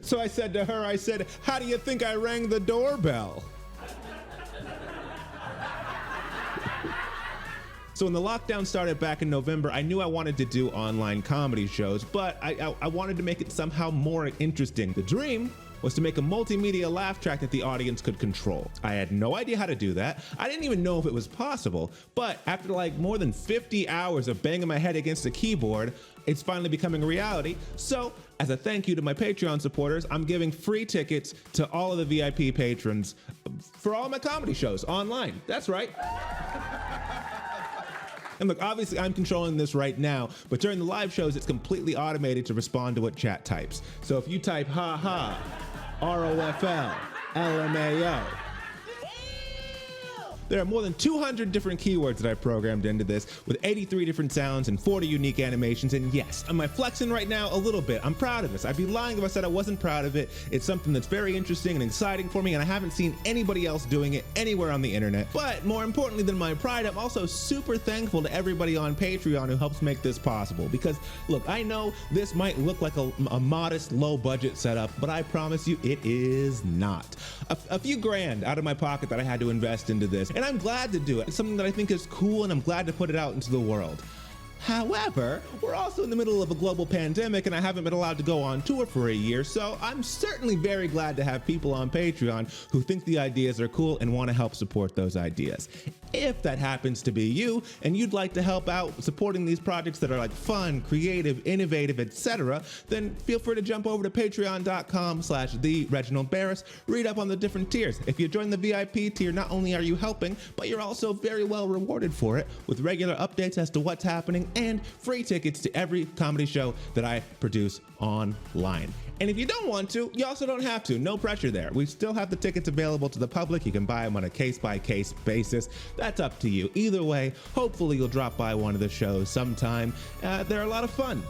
So I said to her, I said, how do you think I rang the doorbell? So when the lockdown started back in November, I knew I wanted to do online comedy shows, but I wanted to make it somehow more interesting. The dream was to make a multimedia laugh track that the audience could control. I had no idea how to do that. I didn't even know if it was possible, but after like more than 50 hours of banging my head against a keyboard, it's finally becoming a reality. So as a thank you to my Patreon supporters, I'm giving free tickets to all of the VIP patrons for all my comedy shows online. That's right. And look, obviously I'm controlling this right now, but during the live shows, it's completely automated to respond to what chat types. So if you type ha ha, ROFL, LMAO, there are more than 200 different keywords that I programmed into this with 83 different sounds and 40 unique animations. And yes, am I flexing right now? A little bit. I'm proud of this. I'd be lying if I said I wasn't proud of it. It's something that's very interesting and exciting for me, and I haven't seen anybody else doing it anywhere on the internet. But more importantly than my pride, I'm also super thankful to everybody on Patreon who helps make this possible. Because look, I know this might look like a modest, low budget setup, but I promise you it is not. A few grand out of my pocket that I had to invest into this. And I'm glad to do it. It's something that I think is cool, and I'm glad to put it out into the world. However, we're also in the middle of a global pandemic, and I haven't been allowed to go on tour for a year, so I'm certainly very glad to have people on Patreon who think the ideas are cool and want to help support those ideas. If that happens to be you, and you'd like to help out supporting these projects that are like fun, creative, innovative, etc., then feel free to jump over to patreon.com/TheReginaldBarris, read up on the different tiers. If you join the VIP tier, not only are you helping, but you're also very well rewarded for it with regular updates as to what's happening and free tickets to every comedy show that I produce online. And if you don't want to, you also don't have to. No pressure there. We still have the tickets available to the public. You can buy them on a case-by-case basis. That's up to you. Either way, hopefully you'll drop by one of the shows sometime. They're a lot of fun.